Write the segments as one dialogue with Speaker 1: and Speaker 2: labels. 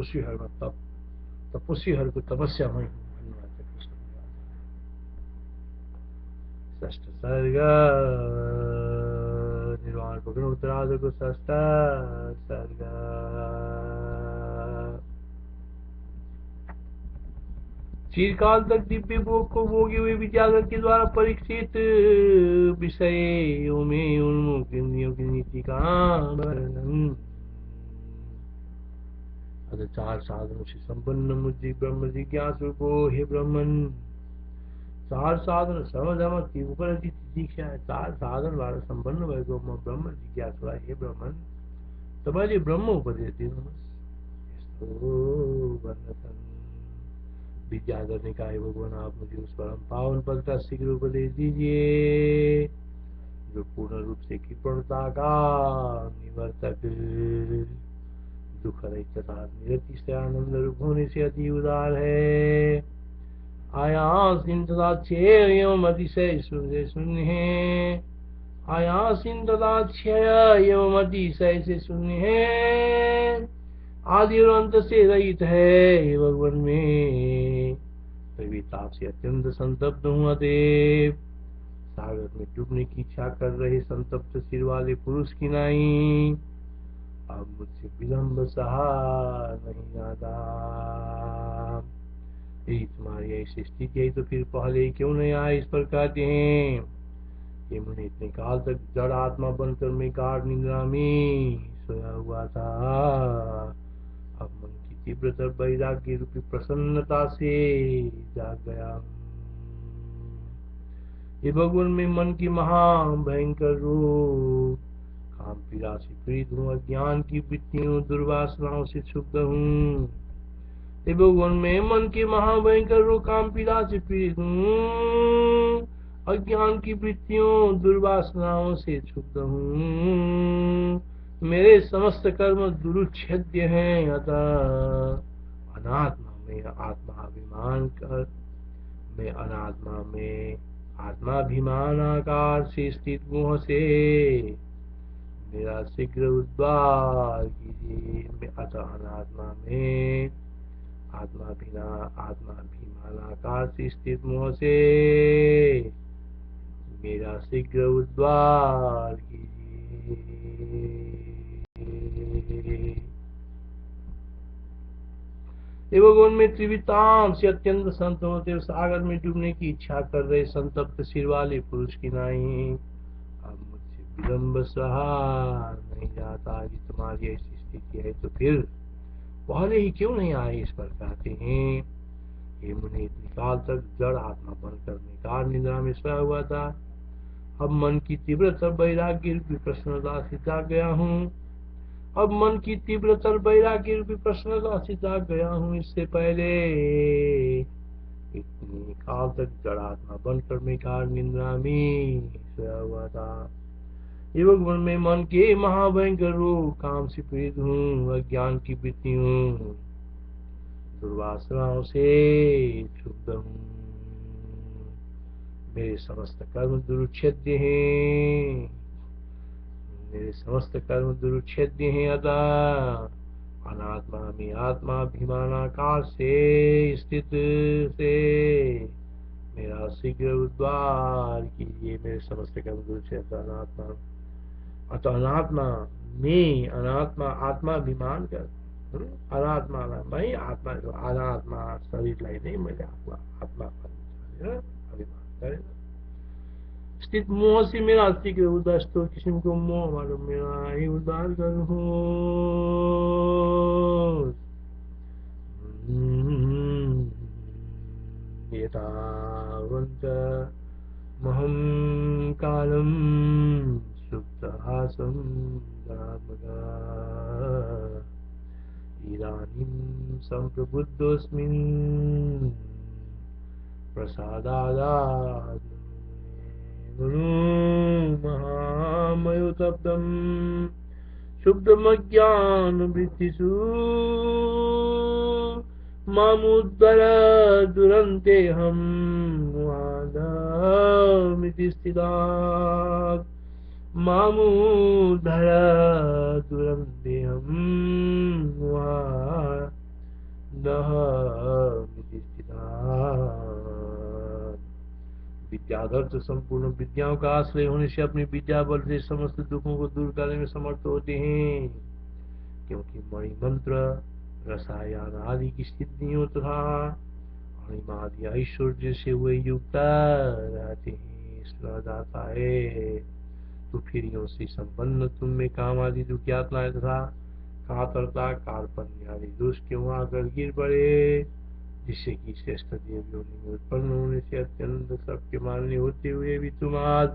Speaker 1: तपस्वी हर तप, तपस्वी हर को तपस्या में धन्यवाद कृष्ण। षष्ठ सर्ग निर्वाण भगन उत्तराध को षष्ठ सर्ग। चिरकाल तक दिव्य भोग को भोगे हुए विद्याधर के द्वारा परीक्षित विषयों में उन्मुख इंद्रियों की नीति का वर्णन। अतः चार साधनों से संपन्न मुझे ब्रह्म जिज्ञासु को हे ब्रह्मन, चार साधन समधम की ऊपर दीक्षा है। चार साधन द्वारा संपन्न भय को ब्रह्म जिज्ञासु हे ब्रह्मन तुम्हारे ब्रह्म उपदेश विद्याधर ने कहा भगवान आप मुझे उस परम पावन पद का शीघ्र उपदेश दीजिए जो पूर्ण रूप से कृपणता का निवर्तक, दुख रहित तथा निरति से आनंद रूप होने से अति उदार है। आयासीन तथा क्षय एवं अतिशय शून्य है, आयासीन तथा क्षय एवं अतिशय से शून्य है, आदि और अंत से रहित है। हे भगवान में तभी ताप से अत्यंत संतप्त हूँ। अतएव सागर में डूबने की इच्छा कर रहे संतप्त सिर वाले पुरुष की नाई अब मुझसे विलंब सहा नहीं जाता। यही तुम्हारी ऐसी स्थिति है तो फिर पहले क्यों नहीं आए इस पर कहते हैं। ये मुझे इतने काल तक जड़ आत्मा बनकर मैं गाढ़ निद्रा में सोया हुआ था। अब मन की तीव्रतर वैराग्य रूपी प्रसन्नता से जाग गया। ये भगवान में मन की महा भयंकर रूप काम पीड़ा से पीड़ित हूँ, अज्ञान की वृत्तियों दुर्वासनाओं से क्षुब्ध हूँ। हे भगवान में मन के महाभयंकर रूप काम पीड़ा से पीड़ित हूँ, अज्ञान की वृत्तियों दुर्वासनाओं से क्षुब्ध हूँ। मेरे समस्त कर्म दुरुच्छेद्य हैं। अतः अनात्मा में आत्माभिमान कर मैं अनात्मा में आत्माभिमान आकार से स्थित मोह से मेरा शीघ्र उद्धार कीजिए। मैं अतः अनात्मा में आत्माभिमान आकार से स्थित मोह से मेरा शीघ्र उद्धार कीजिए। भगवान में त्रिविताम से अत्यंत संत होते सागर में डूबने की इच्छा कर रहे संतप्त सिर वाले पुरुष की नाई अब मुझसे विलंब सहा नहीं जाता। यदि तुम्हारी ऐसी स्थिति है तो फिर पहले ही क्यों नहीं आए इस पर कहते हैं। ये मुनि इतने काल तक जड़ आत्मा बनकर मैं गाढ़ निद्रा में सोया हुआ था। अब मन की तीव्रतर वैराग्य रूपी प्रसन्नता से जाग गया हूँ। अब मन की तीव्रतर वैराग्य रूपी प्रसन्नता से जाग गया हूँ। इससे पहले इतने काल तक जड़ आत्मा बनकर मैं गाढ़ निद्रा में सोया हुआ था। ये भगवान में मन के महाभयंकर रूप काम से पीड़ित हूँ, अज्ञान की वृत्तियों दुर्वासनाओं से क्षुब्ध हूँ। मेरे समस्त कर्म दुरुच्छेद्य हैं, मेरे समस्त कर्म दुरुच्छेद्य हैं। अतः अनात्मा में आत्माभिमानाकार से स्थित से मेरा शीघ्र उद्धार कीजिए। मेरे समस्त कर्म दुरुच्छेद अनात्मा अतः अनात्मा में आत्माभिमान कर अनात्मा मैं आत्मा अनात्मा शरीरलाई नै मैले आत्मा अभिमान गरेर स्थित मोह से मेरा शीघ्र उद्धार यस्तो किसिमको मोहबाट मेरा ही उद्धार गर्नुहोस्। एतावन्त महं कालं सुप्तहासं जनात्मका इदानीं सम्प्रबुद्धोऽस्मिन् प्रसादादात् महामयोतप्तं शुद्धमज्ञानवृत्तिषु मामुद्धर दुरन्तेऽहं मुहादमिति स्थितात् मामुद्धर दुरन्तेऽहं विद्याधर संपूर्ण विद्याओं का आश्रय होने से अपनी विद्या बल से समस्त दुखों को दूर करने में समर्थ होते हैं, क्योंकि मणि मंत्र रसायन आदि की सिद्धियों तथा अणिमादि ऐश्वर्य से वे युक्त रहते हैं। इसलिए जाता है तो फिर से संपन्न तुम में काम आदि दुख यातनाएं तथा कातरता कार्पण्य आदि दोष क्यों आकर गिर पड़े, जिससे कि श्रेष्ठ देव योनि में उत्पन्न होने से अत्यंत सबके मान्य होते हुए भी तुम आज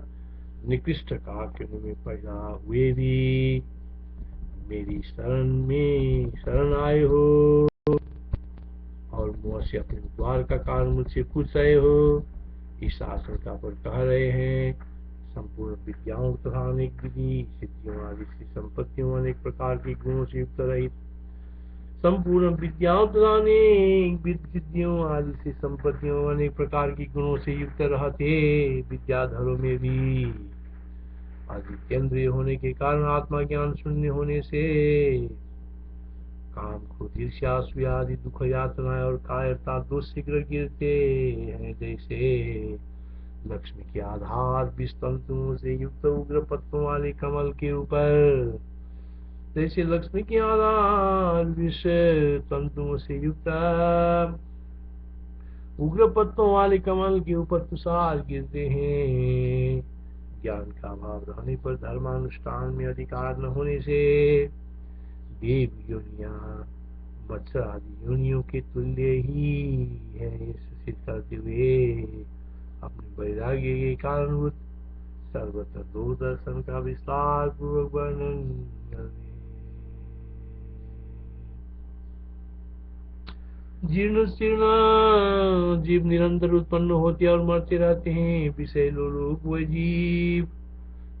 Speaker 1: निकृष्ट काव्य में पैदा हुए भी मेरी शरण में शरण आए हो और मुँह से अपने द्वार का कारण मुझसे पूछ रहे हो। इस आशंका पर कह रहे हैं संपूर्ण विद्याओं तथा अनेक विधि सिद्धियों आदि से संपत्तियों अनेक प्रकार की गुणों से युक्त रहित संपूर्ण विद्याओं तथा अनेक सिद्धियों आदि से संपत्तियों अनेक प्रकार की गुणों से युक्त रहते विद्याधरों में भी आदित्येंद्रिय होने के कारण आत्मा ज्ञान शून्य होने से काम क्रोध ईर्ष्या असूया आदि दुख यातनाएं और कायरता दोष शीघ्र गिरते हैं। जैसे लक्ष्मी के आधार विष तंतुओं से युक्त उग्र पत्तों वाले कमल के ऊपर, जैसे लक्ष्मी के आधार विष तंतुओं से युक्त उग्र पत्तों वाले कमल के ऊपर तुषार गिरते हैं। ज्ञान का अभाव रहने पर धर्मानुष्ठान में अधिकार न होने से देव योनिया मत्स्य आदि योनियों के तुल्य ही है सिद्ध करते हुए अपने वैराग्य के कारणभूत सर्वत्र दो दर्शन का विस्तार पूर्वक वर्णन करने। जीर्ण शीर्ण जीव निरंतर उत्पन्न होते और मरते रहते हैं। विषय लोलुप वे जीव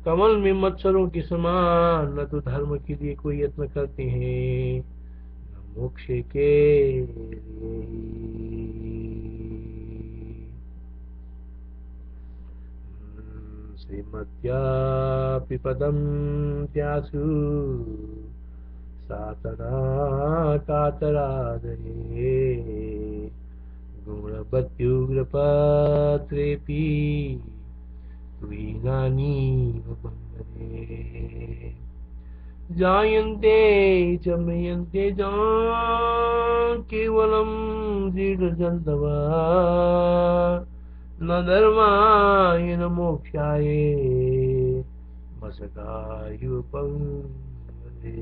Speaker 1: कमल में मच्छरों के समान न तो धर्म के लिए कोई यत्न करते हैं न मोक्ष के लिए। श्रीमद्यापि पदं त्यासु सातना कातरादये गुणवत्युग्रपत्रेऽपि वीणानीव बन्धने जायन्ते च मयन्ते च केवलं दृढजन्तवः न धर्माय न मोक्षाय मशकायुः पंगले।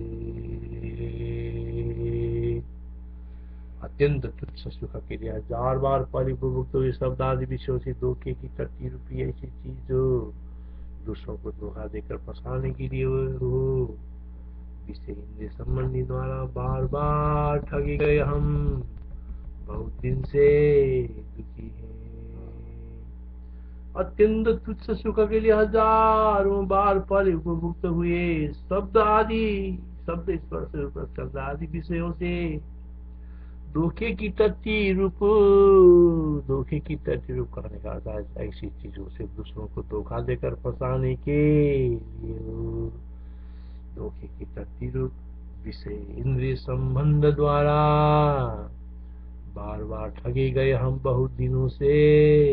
Speaker 1: अत्यंत तुच्छ सुख के लिए 1000 बार परिपूर्वक हुए शब्द आदि विषयों से धोखे की टट्टी रूपी ऐसी चीज जो दूसरों को धोखा देकर फंसाने के लिए हो, विषय इंद्रिय संबंधी द्वारा बार बार ठगे गए हम बहुत दिन से दुखी हैं। अत्यंत तुच्छ सुख के लिए 1000 बार परिपूर्वक हुए शब्द स्पर्श शब्द आदि विषयों से धोखे की टट्टी रूप करने का अर्थ ऐसी चीजों से दूसरों को धोखा देकर फंसाने के लिए धोखे की टट्टी रूप विषय इंद्रिय संबंध द्वारा बार बार ठगे गए हम बहुत दिनों से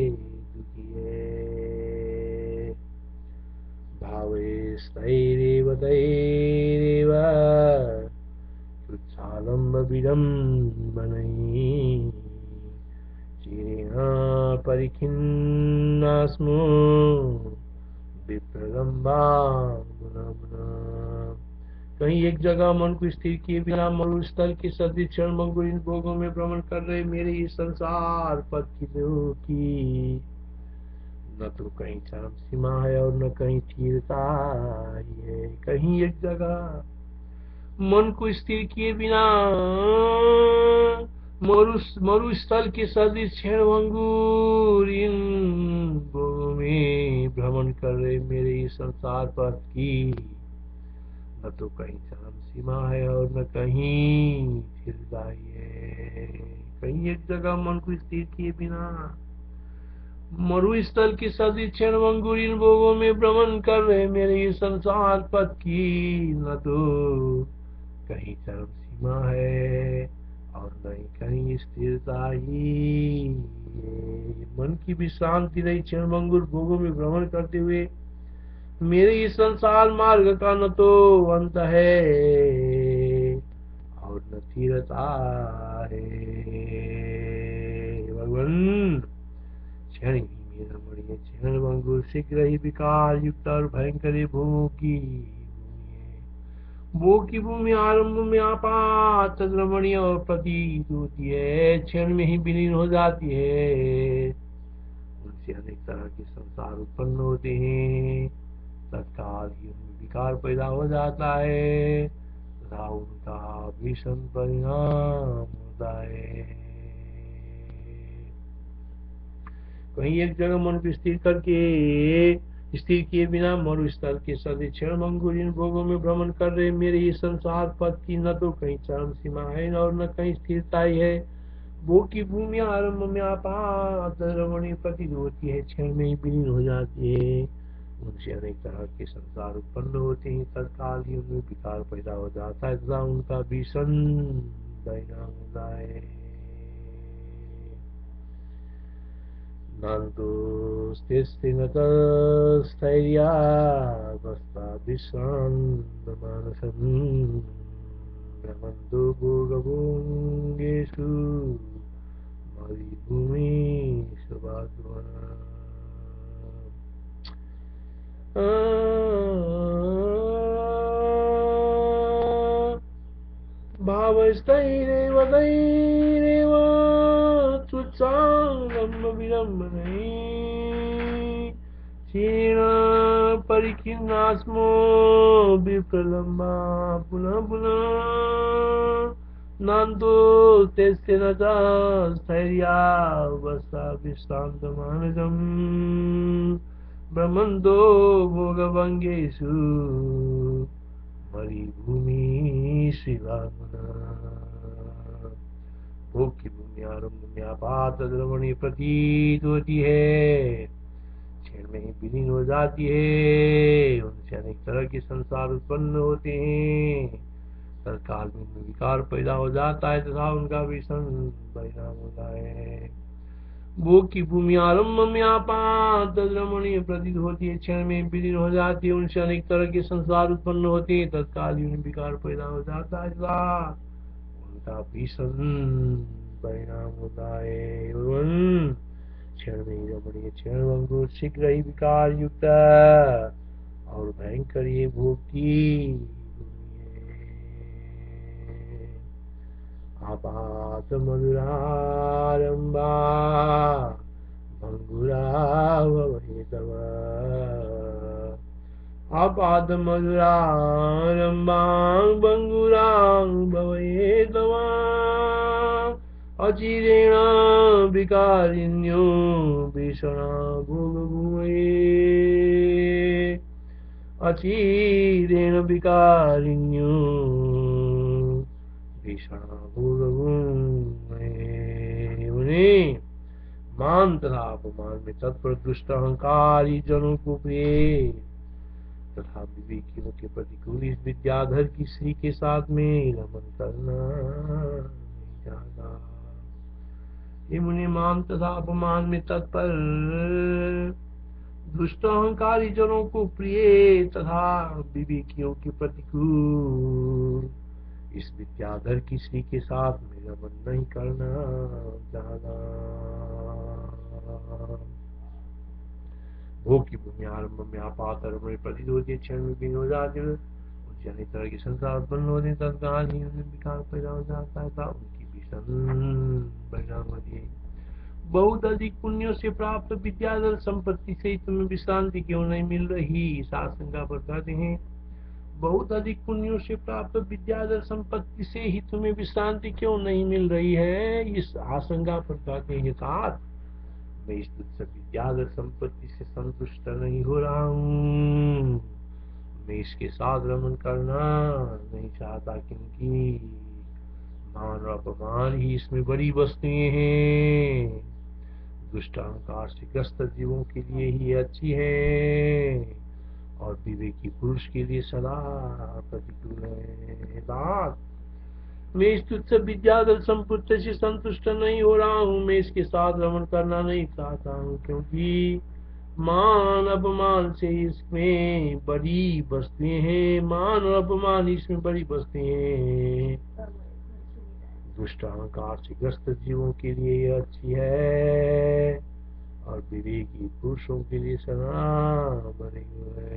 Speaker 1: दुखी है। भावैस्तैरेव तैरेव तुच्छालम्बविदं वनै चिरेण परिखिन्नास्मो विप्रलम्बामुना। कहीं एक जगह मन को स्थिर किए बिना मरुस्थल के सदृश क्षण मंगुर इन भोगों में भ्रमण कर रहे मेरे इस संसार पद की न तो कहीं चरम सीमा है और न कहीं स्थिरता है। कहीं एक जगह मन को स्थिर किए बिना मरुस्थल के सदृश क्षण भंगुर इन भोगों में भ्रमण कर रहे मेरे इस संसार पथ की न तो कहीं चरम सीमा है और न कहीं स्थिरता है। कहीं एक जगह मन को स्थिर किए बिना मरुस्थल की सदृश क्षण भंगुर इन भोगों में भ्रमण कर रहे मेरे ये संसार पथ की न तो कहीं चरम सीमा है और नहीं कहीं स्थिरता ही। मन की भी शांति नहीं, क्षणभंगुर भोगों में भ्रमण करते हुए मेरे इस संसार मार्ग का न तो अंत है और न तीरता है। भगवान क्षण ही मेरा मणि, क्षणभंगुर शीघ्र ही विकार युक्त और भयंकर भोगी वो की भूमि आरंभ में आपात रमणीय और प्रतीत होती है, क्षण में ही विलीन हो जाती है। उनसे अनेक तरह के संसार उत्पन्न होते हैं, तत्काल ही उनमें विकार पैदा हो जाता है तथा उनका भीषण परिणाम होता है। कहीं एक जगह मन को स्थिर किए बिना मरुस्थल के सदैव क्षणभंगुर इन भोगों में भ्रमण कर रहे मेरे ही संसार पथ की न तो कहीं चरम सीमा है और न कहीं स्थिरता ही है। वो की भूमि आरंभ में आपात रमणीय प्रतीत होती है, क्षण में ही विलीन हो जाती है। उनसे अनेक तरह के संसार उत्पन्न होते हैं, तत्काल ही उनमें विकार पैदा हो जाता है तथा उनका भीषण परिणाम होता है। नान्तोऽस्तिस्थिनतस्थैर्यावस्थाभिश्रान्तमानसम् भ्रमन्तो भोगभोगेषु मरुभूमिषु वासुवना। भावस्थैरेव दैरेव तुच्छालम्ब विलम्बनैः क्षीण परिखिन्नास्मो विप्रलम्बा पुनः पुनः नान्तोऽस्तेऽस्य न च स्थैर्यावस्था विश्रान्तमानसम् भ्रमन्तो भोगभङ्गेषु मरुभूमिषु वासुवना। भोग की भूमि आरंभ में आपात द्रवणीय प्रतीत होती है, क्षण में ही विलीन हो जाती है। उनसे अनेक तरह के संसार उत्पन्न होते हैं, तत्काल में उनमें विकार पैदा हो जाता है तथा उनका भीषण परिणाम होता है। भोग की भूमि आरंभ में आपात रमणीय प्रतीत होती है, क्षण में विलीन हो जाती है। उनसे अनेक तरह के संसार उत्पन्न होते हैं, तत्काल ही उनमें विकार पैदा हो जाता है तथा उनका भीषण परिणाम होता है। क्षण में ही रमणीय क्षणभंगुर शीघ्र ही विकार युक्त और भयंकर ये भोग की आपात मधुरारंभा भंगुरा भवे तव। आपात मधुरारंभा भंगुरा भवे तव। अचिरेण विकारिण्यो भीषणा भोगभूमये। अचिरेण विकारिण्यो भीषणा भोगभूमये। उन्हें मान तथा अपमान में तत्पर दुष्ट अहंकारी जनों को प्रिय तथा विवेकियों के प्रतिकूल इस विद्याधर की श्री के साथ में रमन करना नहीं जाना। मुनि मान तथा अपमान में तत्पर दुष्ट अहंकारी जनों को प्रिय तथा विवेकियों के प्रतिकूल इस विद्याधर की श्री के साथ में रमन नहीं करना जाना। भोग की भूमि आरंभ में आपात रमणीय प्रतीत होती है, क्षण में विलीन हो जाती है। उनसे अनेक तरह के संसार उत्पन्न होते हैं, तत्काल ही उनमें विकार पैदा हो जाता है तथा उनकी परिणाम होती है। बहुत अधिक पुण्यों से प्राप्त विद्याधर संपत्ति से तुम्हें विश्रांति क्यों नहीं मिल रही, इस आशंका पर कहते हैं। बहुत अधिक पुण्यों से प्राप्त विद्याधर संपत्ति से ही तुम्हें विश्रांति क्यों नहीं मिल रही है, इस आशंका पर कहते हैं। साथ मैं इस तुच्छ विद्याधर संपत्ति से संतुष्ट नहीं हो रहा हूँ, मैं इसके साथ रमन करना नहीं चाहता, क्योंकि मान और अपमान ही इसमें बड़ी वस्तुएं हैं। दुष्ट अहंकार से ग्रस्त जीवों के लिए ही अच्छी है और विवेकी पुरुष के लिए सदा प्रतिकूल है। मैं इस तुच्छ विद्याधर संपुत्र से संतुष्ट नहीं हो रहा हूँ, मैं इसके साथ रमण करना नहीं चाहता हूँ, क्योंकि मान अपमान से इसमें बड़ी वस्तुएं हैं, मान और अपमान इसमें बड़ी वस्तुएं हैं। दुष्ट अहंकार से ग्रस्त जीवों के लिए यह अच्छी है, और विवेकी पुरुषों के लिए सना बनी हुई है।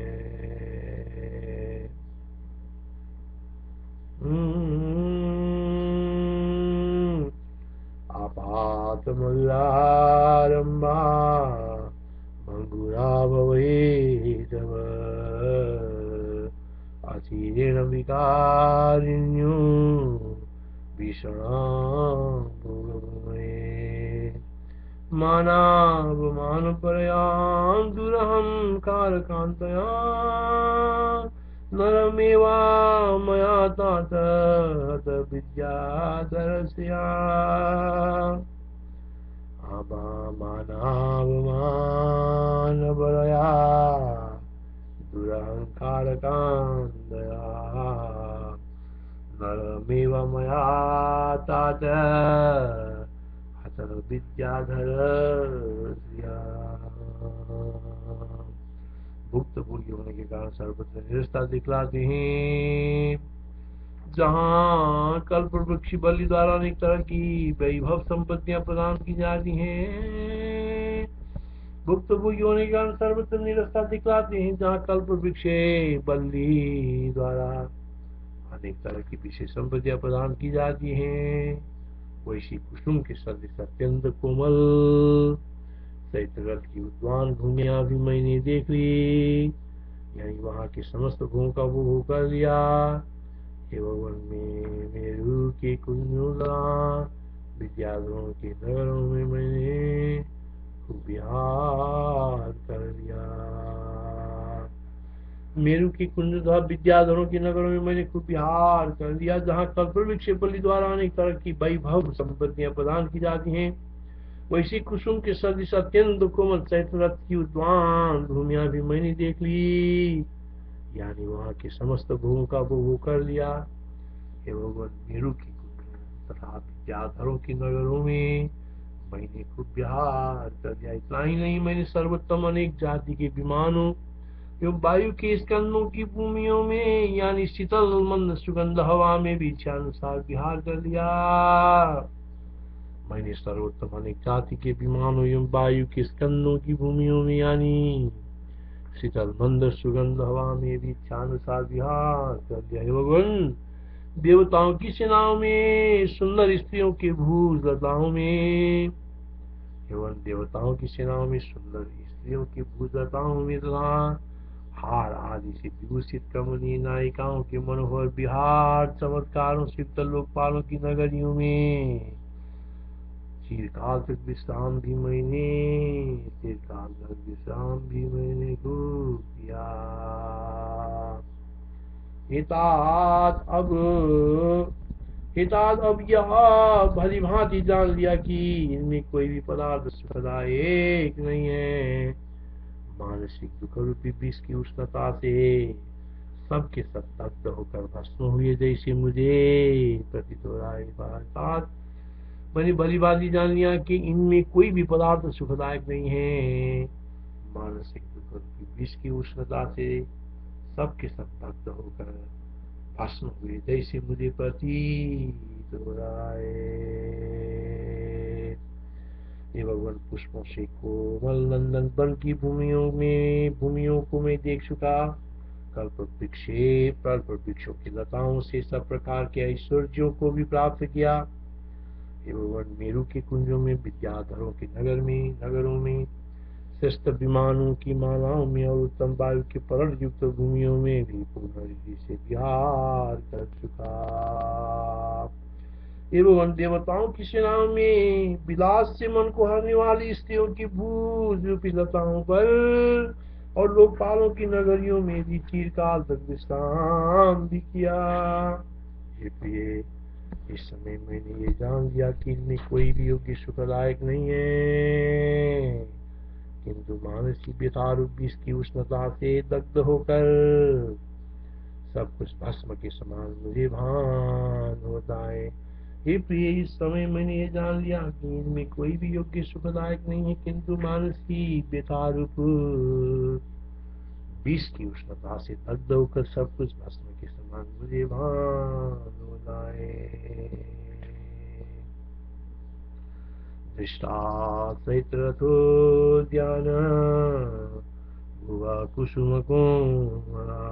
Speaker 1: आपातमुल्लारम्भा मंगुरा भवेदव अचिरेण विकारिण्यो भीषणां मानावमानपरयां दुरहंकारकान्तया नरमेवा मया तात विद्याधरस्या मानावमानपरया दुरहंकारकान्तया नरमेव मया तात विद्याधर। भुक्त भोगी होने के कारण सर्वत्र निरस्ता दिखलाते हैं। जहाँ कल्प वृक्ष बलि द्वारा अनेक तरह की वैभव संपत्तियां प्रदान की जाती हैं, भुक्त भोगी होने के कारण सर्वत्र निरस्ता दिखलाते हैं। जहाँ कल्प वृक्ष बलि द्वारा अनेक तरह की विशेष संपत्तियां प्रदान की जाती हैं, वैसी कुसुम के सदृश अत्यंत कोमल चैत्र की उद्वान भूमिया भी मैंने देख ली, यानी वहां के समस्त भूमि का वो कर लिया। एवं में मेरू के कुंजोला विद्याधरों के नगरों में मैंने खूब विहार कर लिया। मेरू की कुंज तथा विद्याधरों के नगरों में मैंने खूब विहार कर दिया। जहाँ कल्पवृक्ष बलि द्वारा अनेक तरह की वैभव संपत्तियां प्रदान की जाती हैं, वैसी कुसुम के सदृश अत्यंत कोमल चैत्र की उद्वान भूमिया भी मैंने देख ली, यानी वहाँ के समस्त भूमि का वो कर लिया। एवं मेरू की कुंज तथा विद्याधरों के नगरों में मैंने खूब विहार कर दिया। इतना ही नहीं, मैंने सर्वोत्तम अनेक जाति के विमानों एवं वायु के स्कंदों की भूमियों में, यानी शीतल मंद सुगंध हवा में भी इच्छानुसार विहार कर लिया। मैंने सर्वोत्तम अनेक जाति के विमानों एवं वायु के स्कंदों की भूमियों में, यानी शीतल मंद सुगंध हवा में भी इच्छानुसार विहार कर लिया। भगवान देवताओं की सेनाओं में, सुंदर स्त्रियों के भूज लताओं में, एवं देवताओं की सेनाओं में सुंदर स्त्रियों की भूज लताओं में तथा हार आदि से विभूषित कमनीय नायिकाओं के मनोहर विहार चमत्कारों से युक्त लोकपालों की नगरियों में चिरकाल तक विश्राम भी मैंने खूब किया। हितात अब यह भली भांति जान लिया कि इनमें कोई भी पदार्थ सुखदायक नहीं है। मानसिक दुख रूपी विष की उष्णता से सबके सब दग्ध होकर भस्म हुए जैसे मुझे प्रतीत हो रहा है। मैंने भली भांति जान लिया कि इनमें कोई भी पदार्थ सुखदायक नहीं है। मानसिक दुख रूपी विष की उष्णता से सबके सब दग्ध होकर भस्म हुए जैसे मुझे प्रतीत हो रहा है। ये भगवान पुष्पों से कोमल नंदन वन की भूमियों को मैं देख चुका। कल्प वृक्षों की लताओं से सब प्रकार के ऐश्वर्यों को भी प्राप्त किया। भगवान मेरू के कुंजों में, विद्याधरों के नगरों में, श्रेष्ठ विमानों की मालाओं में और उत्तम वायु के परण युक्त भूमियों में भी पूर्ण रीति से विहार कर चुका। एवं देवताओं की सेनाओं में विलास से मन को हरने वाली स्त्रियों की भूज रूपी लताओं पर और लोकपालों की नगरियों में भी चिरकाल तक विश्राम भी किया। इसलिए इस समय मैंने ये जान लिया कि इनमें कोई भी योग्य सुखदायक नहीं है, किंतु मानसिक व्यथा रूप विष की उष्णता से दग्ध होकर सब कुछ भस्म के समान मुझे भान होता है। हे प्रिय, इस समय मैंने ये जान लिया कि इनमें कोई भी योग्य सुखदायक नहीं है, किंतु मानस की बेतारूप विष की उष्णता से दग्ध होकर सब कुछ भस्म के समान मुझे भान होता है। दृष्टाचैत्रथोद्यान भुवा कुसुम कोमला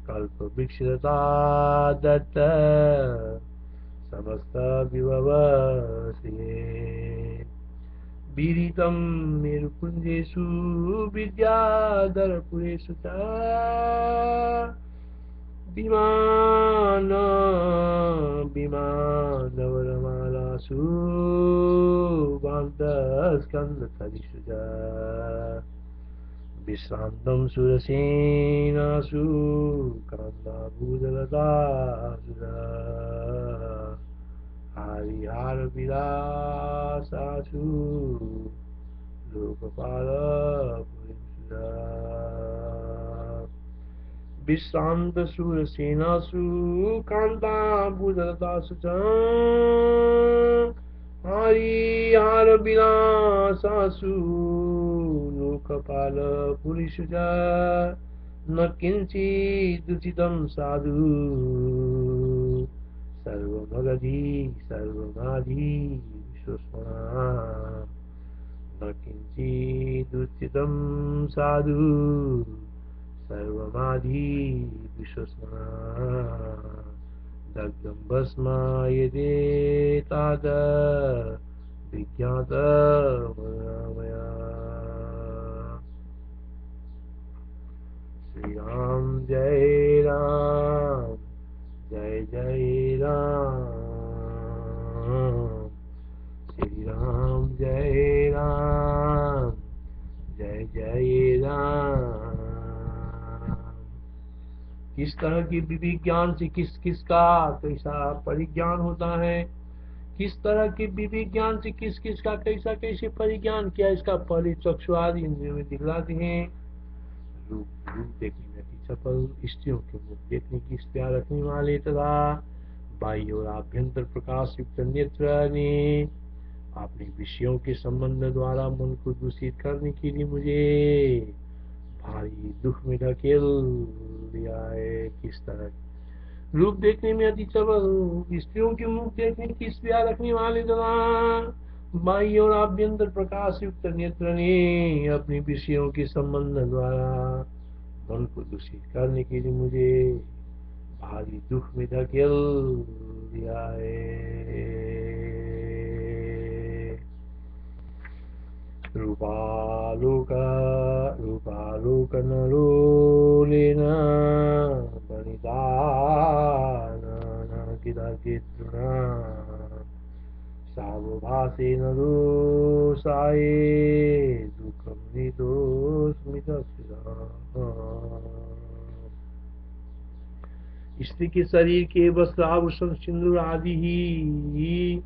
Speaker 1: कल्पवृक्षलता दत्त समस्त विभवस्य विदितं मेरुकुञ्जेषु विद्याधरपुरेषु च विमानवरमालासु भान्तस्कन्धतलिषु च विश्रान्तं सुरसेनासु कान्दाभूदलतासु हरिहारविलासासु लोकपालपुरीषु विश्रान्तशूरसेनासु कान्ताम्बुजलतासु च हरिहारविलासासु लोकपालपुरीषु च न किञ्चिदुचितं साधु सर्वमगधी सर्वमाधी विश्वस्मरणा न किञ्चिदुचितं साधु सर्वमाधी विश्वस्मरणा दग्धं भस्मायते ताद विज्ञातमया। श्री राम जय राम जय जय राम, श्री राम जय राम जय जय राम। किस तरह की विज्ञान से किस किस का कैसा परिज्ञान होता है, किस तरह के विज्ञान से किस किस का कैसा कैसे परिज्ञान किया, इसका फल चक्षुआदि इंद्रियों में दिखलाते हैं। रूप देखने में अति चपल, स्त्रियों के मुख देखने की इख्तियार रखने वाले तथा बाह्य और आभ्यंतर प्रकाश युक्त नेत्र ने अपने विषयों के संबंध द्वारा मन को दूषित करने के लिए मुझे भारी दुख में ढकेल दिया है। किस तरह रूप देखने में अति चपल, स्त्रियों के मुख देखने की इख्तियार रखने वाले तथा बाह्य और आभ्यंतर प्रकाश युक्त नेत्र ने अपने विषयों के संबंध द्वारा मन को दूषित करने के लिए मुझे भारी दुख में धकेल दिया है। रूपालोकनलोलेन वनितानगितर्कितृणा सावभासेन दोषाये दुःखं निदोषमिदक्षिणा। स्त्री के शरीर के वस्त्र आभूषण सिंदूर आदि ही,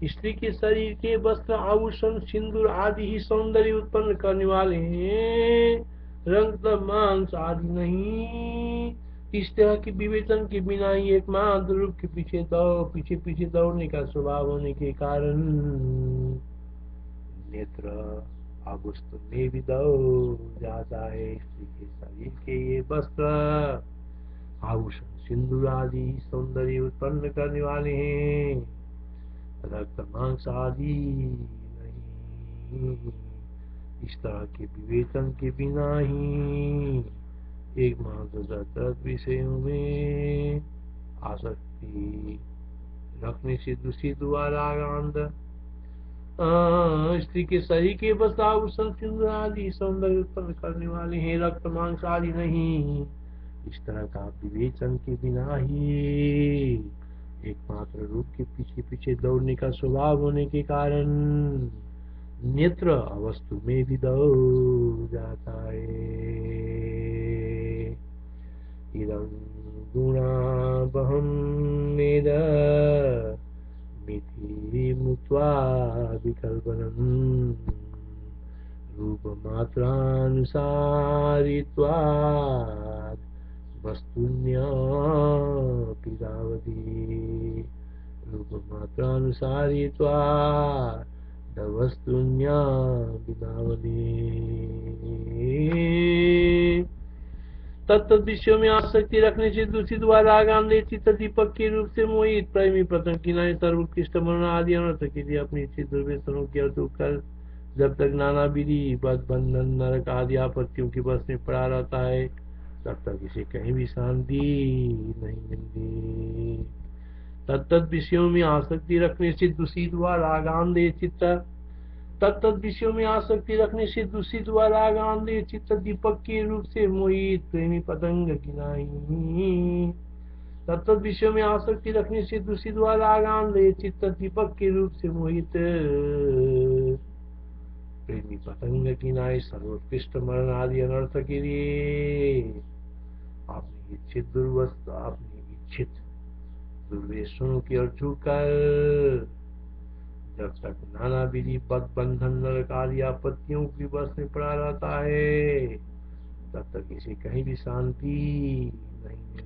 Speaker 1: स्त्री के शरीर के वस्त्र आभूषण सिंदूर आदि ही सौंदर्य उत्पन्न करने वाले हैं, रंग मांस आदि नहीं। इस तरह के विवेचन के बिना ही एकमात्र रूप के पीछे पीछे दौड़ने का स्वभाव होने के कारण नेत्र आभूषण में भी दौड़ जाता है। स्त्री के शरीर के ये वस्त्र आभूषण सिंदूर आदि सौंदर्य उत्पन्न करने वाले हैं, रक्त मांस आदि नहीं। इस तरह के विवेचन के बिना ही एकमात्र दत्त विषयों में आसक्ति रखने से दूषित हुआ रागांध स्त्री के शरीर के वस्त्र आभूषण सिंदूर आदि सौंदर्य उत्पन्न करने वाले हैं, रक्त मांस आदि नहीं। इस तरह का विवेचन के बिना ही एकमात्र रूप के पीछे पीछे दौड़ने का स्वभाव होने के कारण नेत्र वस्तु में भी दौड़ जाता है। इदं गुणाबहं मेद मिथि मुक्त्वा विकल्पनम् रूपमात्रानुसारित्वात् वस्तुन्यापि तावती रूपमात्रानुसारी वस्तुन्यापि तावती। तत्त विषयों में आसक्ति रखने से दूषित व रागान्वित चित्त दीपक के रूप से मोहित प्रेमी पतंग किनारे सर्वोत्कृष्ट मन आदि अनर्थ के लिए अपनी चित्त दुर्व्यसनों की अर्थ कर जब तक नाना विधि बद बंधन नरक आदि आपत्तियों की बस में पड़ा रहता है तब तक इसे कहीं भी शांति नहीं मिलती। तत्त विषयों में आसक्ति रखने से दूषित व रागान्वित चित्त तत्त विषयों में आसक्ति रखने से दूषित व रागान्वित चित्त दीपक के रूप से मोहित प्रेमी पतंग किनाई। तत्त विषयों में आसक्ति रखने से दूषित व रागान्वित चित्त दीपक के रूप से मोहित प्रेमी पतंग किनाई सर्वोत्कृष्ट मरण आदि अनर्थ के लिए अपनी इच्छित दुर्वेशों की ओर झुककर जब तक नाना विधि पद बंधन नरक आदि आपत्तियों की बस में पड़ा रहता है तब तक इसे कहीं भी शांति नहीं मिलती।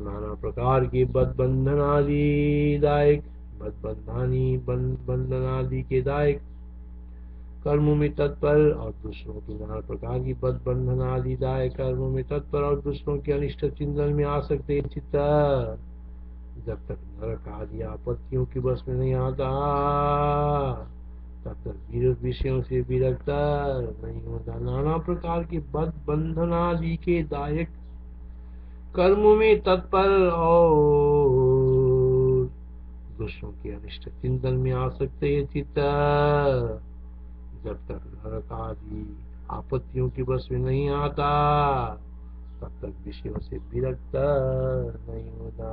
Speaker 1: नाना प्रकार के बंधन आदि के दायक कर्मों में तत्पर और दूसरों की नाना प्रकार की बंधन आदि दायक कर्मों में तत्पर और दूसरों के अनिष्ट चिंतन में आसक्त चित्त जब तक नरक आदि आपत्तियों की बस में नहीं आता तब तक विरोध विषयों से विरक्त नहीं होता। नाना प्रकार के बंधन आदि के दायक कर्मों में तत्पर और दूसरों के अनिष्ट चिंतन में आसक्त चित्त जब तक नरक आदि आपत्तियों की बस में नहीं आता तब तक विषयों से विरक्त नहीं होता।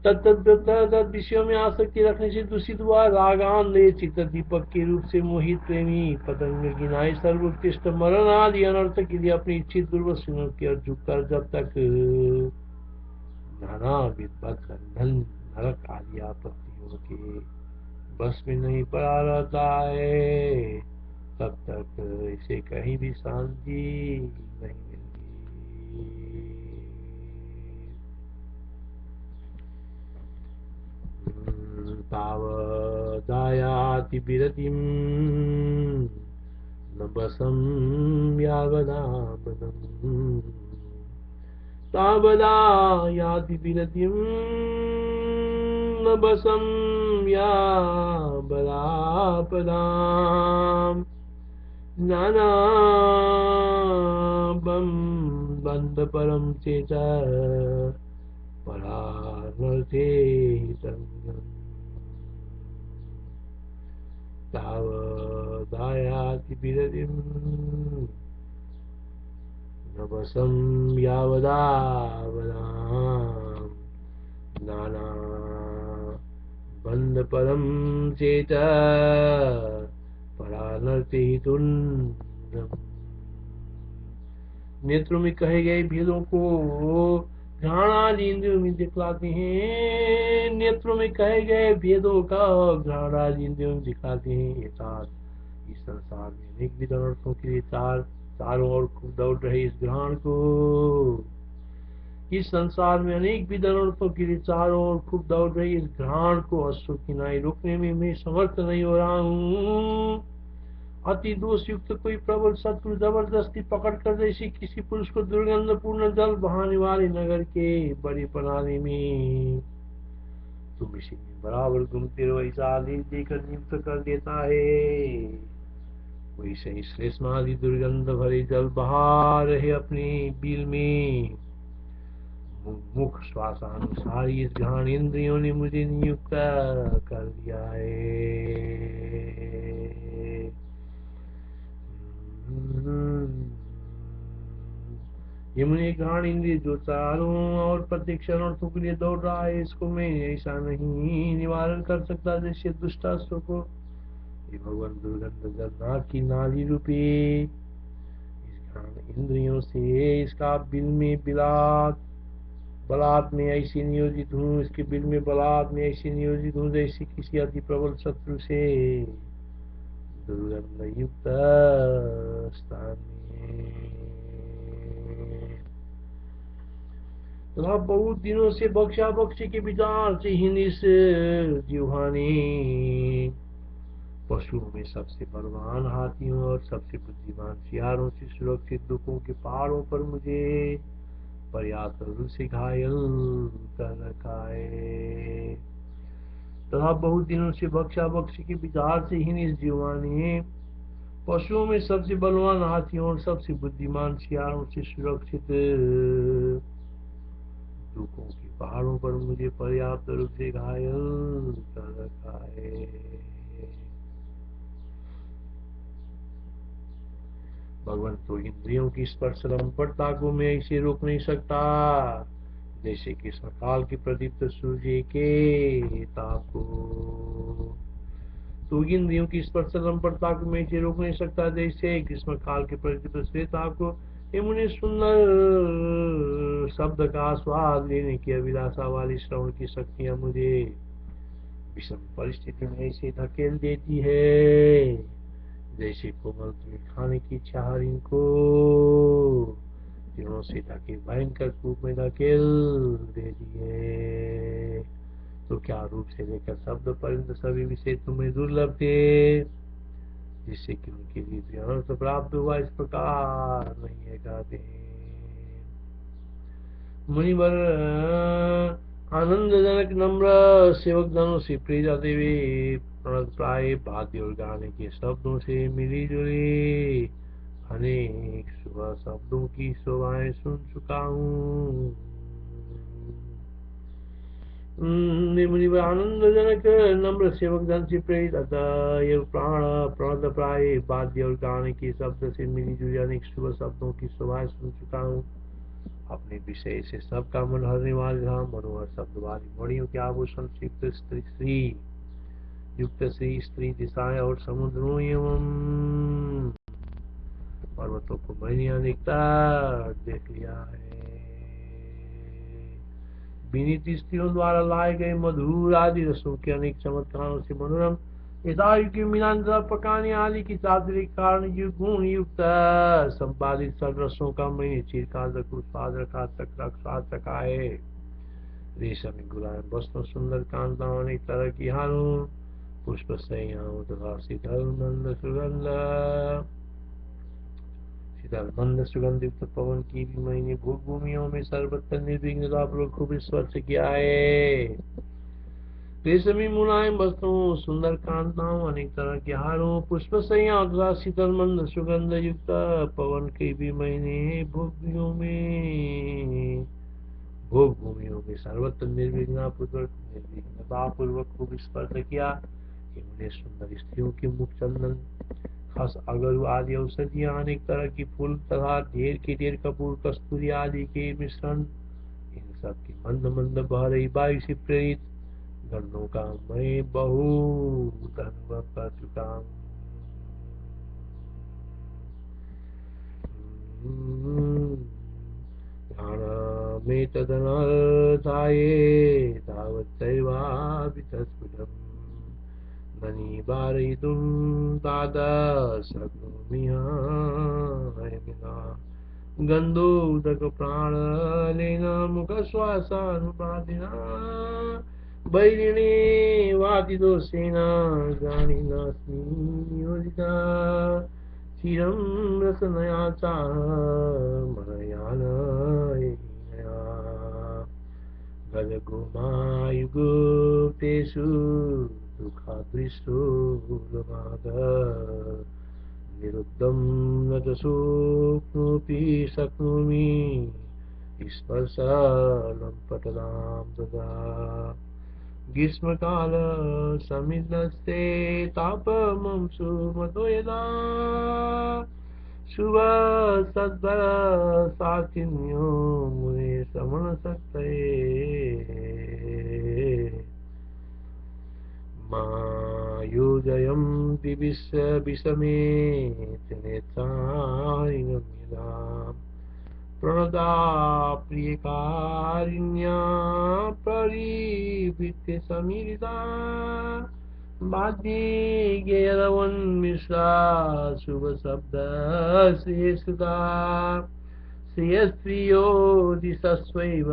Speaker 1: तत्त विषयों में आसक्ति रखने से दूषित हुआ रागान्वित चित्त दीपक के रूप से मोहित प्रेमी पतंग गिनाई सर्वोत्कृष्ट मरण आदि अनर्थ के लिए अपनी इच्छित दुर्वसनों की ओर झुककर जब तक नाना बंधन नरक आदि आपत्तियों के बस में नहीं पड़ा रहता है तब तक इसे कहीं भी शांति नहीं मिलती। तावदायाति विरतिं न बसं यावदापदम् तावदायाति विरतिं न बसं यावदापदाम् नानाबं बन्ध परं चेत परानर्थे तङ्गम् तावदायाति विरतिं न वशं यावदावदाम् नाना बन्ध परं चेत परानर्थे तुण्डम्। नेत्रों में कहे गए भेदों को घ्राणादि इंद्रियों में दिखलाते हैं। नेत्रों में कहे गए भेदों का घ्राणादि इंद्रियों में दिखलाते हैं। इस संसार में अनेक विध अनर्थों के लिए चारों ओर खूब दौड़ रहे इस घ्राण को इस संसार में अनेक विध अनर्थों के लिए चारों ओर खूब दौड़ रही इस घ्राण को अश्रु किनाई रोकने में मैं समर्थ नहीं हो रहा हूँ। अति दोष युक्त कोई प्रबल शत्रु जबरदस्ती पकड़ कर जैसे किसी पुरुष को दुर्गंधपूर्ण जल बहाने वाले नगर के बड़े प्रणाली में तुम इसी में बराबर घूमते रहो ऐसा आदेश देकर नियुक्त कर देता है। वैसे ही श्लेष्मादि दुर्गंध भरे जल बहा रहे अपने बिल में मुख श्वासानुसार इस घ्राण इंद्रियों ने मुझे नियुक्त कर दिया है। ये मुझे घ्राण इंद्रिय जो चारों और प्रत्यक्ष अनर्थों के लिए दौड़ रहा है इसको मैं ऐसा नहीं निवारण कर सकता जैसे दुष्टास्त्रों को। ये भगवान दुर्गंध जल की नाली रूपी इस घ्राण इंद्रियों से इसका बिल में बलात् में ऐसी नियोजित हूँ इसके बिल में बलात् में ऐसी नियोजित हूँ जैसे किसी अति प्रबल शत्रु से दुर्गंधयुक्त स्थाने। तथा बहुत दिनों से बख्शा बख्शी के विचार से हीन इस जिह्वाने पशुओं में सबसे बलवान हाथियों और सबसे बुद्धिमान सियारों से सुरक्षित दुखों के पहाड़ों पर मुझे पर्याप्त रूप से घायल कर रखा है। तथा बहुत दिनों से बख्शा बख्शी के विचार से हीन इस जीवाने पशुओं में सबसे बलवान हाथियों और सबसे बुद्धिमान सियारों से सुरक्षित दुखों के पहाड़ों पर मुझे पर्याप्त रूप से घायल कर रखा है। भगवान, तो इंद्रियों की स्पर्श लंपटता को मैं इसे रोक नहीं सकता, जैसे कि काल की प्रदीप्त सूर्य के ताप को। तो इंद्रियों की स्पर्श लंपटता को मैं इसे रोक नहीं सकता, जैसे ग्रीष्म काल के प्रदीप्त सूर्य ताप को। ये मुझे सुंदर शब्द का स्वाद लेने की अभिलाषा वाली श्रवण की शक्तियां मुझे विषम परिस्थिति में ऐसे धकेल देती है, जैसे कोमल तुम खाने की इच्छा हरिण को तीनों से ढके भयंकर कूप में धकेल देती है। तो क्या रूप से लेकर शब्द पर्यंत सभी विषय तुम्हें दुर्लभ थे, जिससे कि उनके लिए अनर्थ प्राप्त हुआ, इस प्रकार नहीं है कहते मुनिवर। आनंदजनक नम्र सेवक जनों से प्रिया देवी प्रणत प्राय वाद्य और गाने के शब्दों से मिली जुली अनेक शुभ शब्दों की शोभाएं सुन चुका हूँ। मुनिवर आनंदजनक नम्र सेवक जन से प्रेरित अतः प्राण प्रणत प्राय वाद्य और गाने के शब्द से मिली जुली अनेक शुभ शब्दों की शोभाएं सुन चुका हूँ। अपने विषय से सबका मन हरने वाले राम मनोहर शब्द वाली मणियों के आभूषण युक्त श्री स्त्री दिशाएं और समुद्रों एवं पर्वतों को मैंने अनेकता देख लिया है। विनीत स्त्रियों द्वारा लाए गए मधुर आदि रसों के अनेक चमत्कारों से मनोरम यथायु की मिलान पकाने आदि की चातुर्य कारण गुण युक्त संपादित सब रसों का मैंने चिरकाल तक उत्पाद रखा स्वाद रखा है। रेशम गुलाम वस्त्रों सुंदर कांताओं अनेक तरह की हारों पुष्प सैयाओं तथा शीतल मंद सुगंधित पवन की भी मैंने भूख भूमियों में सर्वत्र निर्विघ्नता पूर्वक खूब स्पर्श किया है। रेशमी मुलायम वस्त्रों सुंदर कांताओं अनेक तरह के हारों पुष्प सैयाओं तथा शीतल मंद सुगंध युक्त पवन की भी मैंने भोग भूमियों में सर्वत्र निर्विघ्नता पूर्वक खूब स्पर्श किया। उन्हें सुंदर स्त्रियों के मुख चंदन खस अगरु आदि औषधियां अनेक तरह की फूल तथा ढेर के ढेर कपूर कस्तूरी आदि के मिश्रण इन सब की मंद मंद बह रही वायु से प्रेरित गंधों का मैं बहुत अनुभव कर चुका हूँ। में तदनर्थाये तावत्सैवाभितस्फुटम् मणि वारयितुं तादशक्नोमिहा गन्धोदक प्राणलेन मुखश्वासानुपादिना वैरिणे वातिदोषेण ज्ञानिनास्मि योजिता चिरं रसनया चामरयानया गजगोमायुगुप्तेषु दुःखादृष्टो लमाद निरुद्धं न च शोक्नोऽपि शक्नोमि स्पर्शलम्पटदां तदा ग्रीष्मकाल समिदस्ते तापमं सुमतो यदा शुभ सद्वर साक्षिण्यो मुने समनशक्तये मायोजयं विषमे त्रिनेत्राणिनं यदा प्रणदा प्रियकारिण्या परिवृत्य समीरिता वाद्ये गेयरवन्मिश्रा शुभ शब्द श्रेष्ठता श्रेयस्प्रियो दिशस्वैव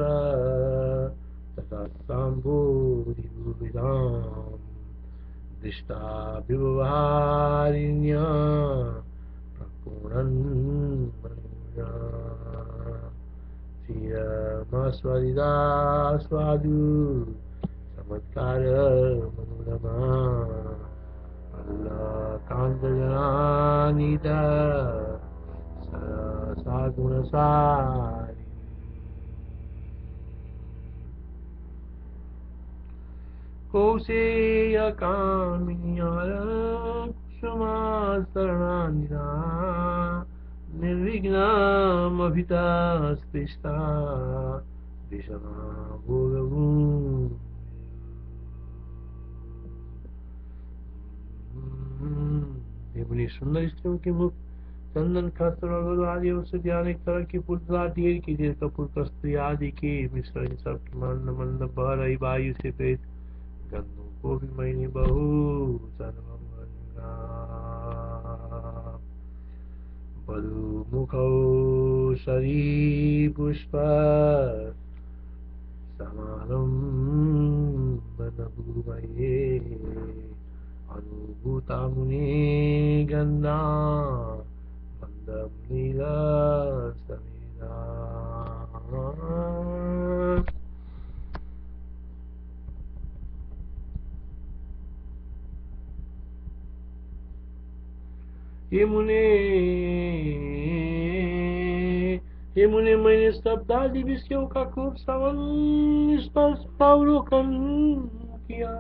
Speaker 1: तथा साम्भूरिभुविदाम् दृष्टा विवहारिण्या प्रपूर्णन् मनुजा श्रियमास्वादिता स्वादु चमत्कार मनोरमा कान्तजनानीता सरसा गुणसारिणी कौसेयकामिन्याय कुसुमासरणानिधा निर्विघ्नमभिता स्पृष्टा विषमा भोगभूमि मुनि सुंदर स्त्रियों के मुख चंदन खस्त्र आदि औषधि अनेक तरह की पुतला ढेर की ढेर कपूर कस्तूरी आदि के मिश्रण इन सब की मंद मंद बह रही वायु से प्रेत गंधों को भी मैंने बहु बधु मुखौ शरी पुष्प समालंबनभूमये अनुभूता मुनि गंधा मंदम नीला समीरा हे मुने मैंने शब्दादि विषयों का खूब श्रवण स्पर्श अवलोकन किया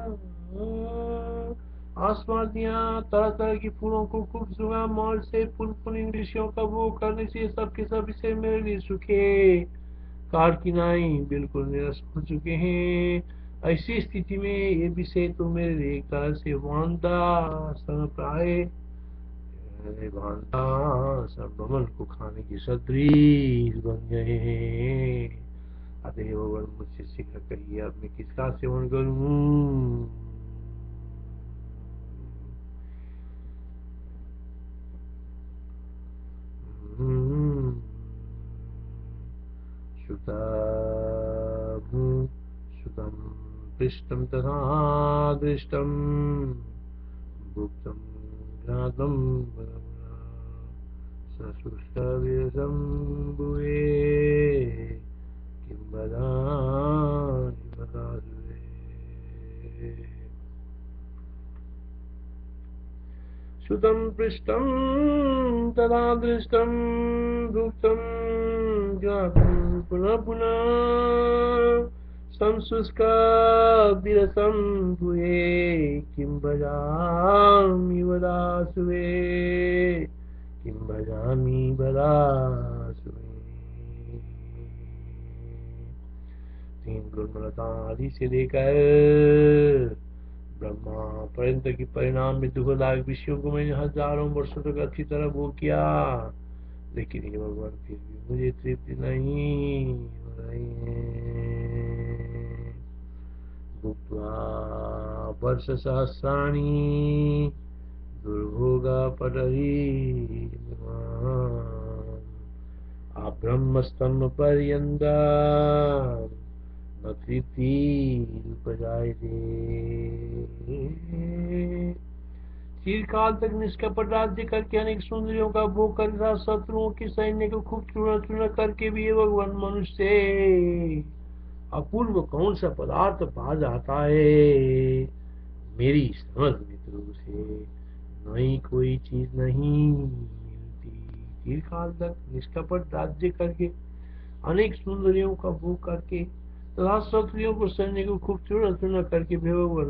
Speaker 1: आस्वादिया तरह तरह की फूलों को खूब सुगा मौज से पुन इन विषयों का भोग करने से सबके सब विषय मेरे लिए सुखे कार की नाई बिल्कुल निरस हो चुके हैं। ऐसी स्थिति में ये विषय तो मेरे लिए एक तरह से वांदा समप्राय ब्रह्मन को खाने की सदृश बन गए हैं। अतः भगवान मुझसे शीघ्र कहिए अब मैं किसका सेवन करूं। श्रुतं पृष्टं तथा दृष्टं भुक्तं ज्ञातं ससुष्टविरसं भुवे किं वदामि वदासुरे। श्रुतं पृष्टं तथा दृष्टं भुक्तं ज्ञातं पुनः पुनः संशुष्कविरसं भूये किं भजामि वदासुरे किं भजामि वदासुरे। तीन गुणलता आदि से लेकर ब्रह्मा पर्यंत की परिणाम में दुखदायक विषयों को मैंने हजारों वर्षों तक अच्छी तरह भोग किया, लेकिन ये भगवान फिर भी मुझे तृप्ति नहीं हो रही है। भुक्त्वा वर्ष सहस्राणि दुर्भोगा पटरी ब्रह्मस्तंभ पर्यंता न तृप्ति उपजायते। चिरकाल तक निष्कपट राज्य करके अनेक सुंदरियों का भोग कर शत्रुओं के सैन्य को खूब चूर्ण चूर्ण करके भी भगवान मनुष्य से अपूर्व कौन सा पदार्थ पा जाता है। मेरी समझ में तो उसे नई कोई चीज नहीं मिलती। चिरकाल तक निष्कपट राज्य करके अनेक सुंदरियों का भोग करके तथा शत्रुओं को सैन्य को खूब चूर्ण चूर्ण करके भी भगवान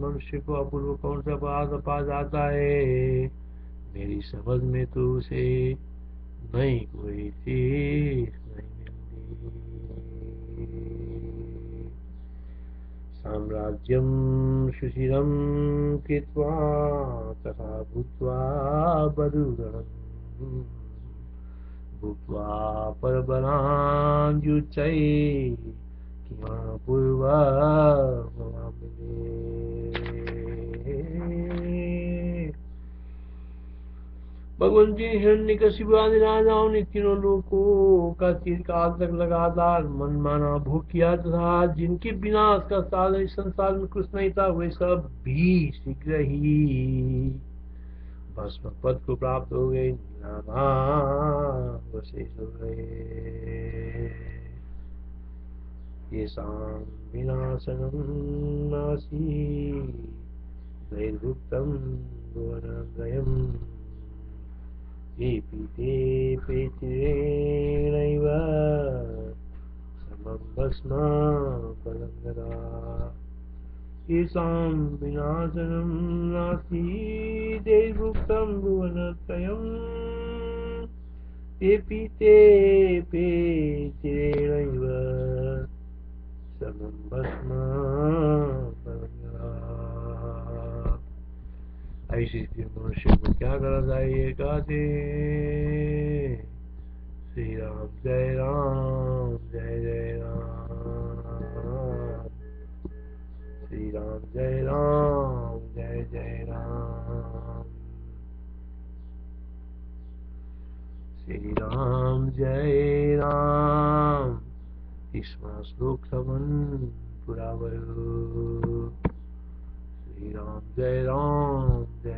Speaker 1: मनुष्य को अपूर्व कौन सा पदार्थ पा जाता है। मेरी समझ में तो उसे नई कोई चीज नहीं मिलती। साम्राज्यं सुशिरं कृत्वा तथा भूत्वा बधूगणम् भूत्वा परबलाञ्जुच्चैः किमपूर्वा भवामि। भगवान जी हिरण्यकशिपु आदि राजाओं ने तीनों लोगों का चिरकाल तक लगातार मनमाना भोग किया तथा जिनके विनाश का साधन इस संसार में कुछ नहीं था, वे सब भी शीघ्र ही भस्म पद को प्राप्त हो गए, निरानावशेष हो गए। येषां विनाशनं नासी दैर्भुक्तं भुवनद्वयम् येऽपि ते पेचिरेणैव समं भस्मापदं गता। येषां विनाशनं नास्ति दैर्भुक्तं भुवनत्रयम् येऽपि ते पेचिरेणैव समं भस्मापदं गता। ऐसी स्थिति मनुष्य को क्या करा चाहिए? कहते श्री राम जय राम जय जय राम, श्री राम जय राम जय जय राम, श्री राम जय राम। इसमें श्लोक श्रवण पूरा भयो। श्री राम जय राम जय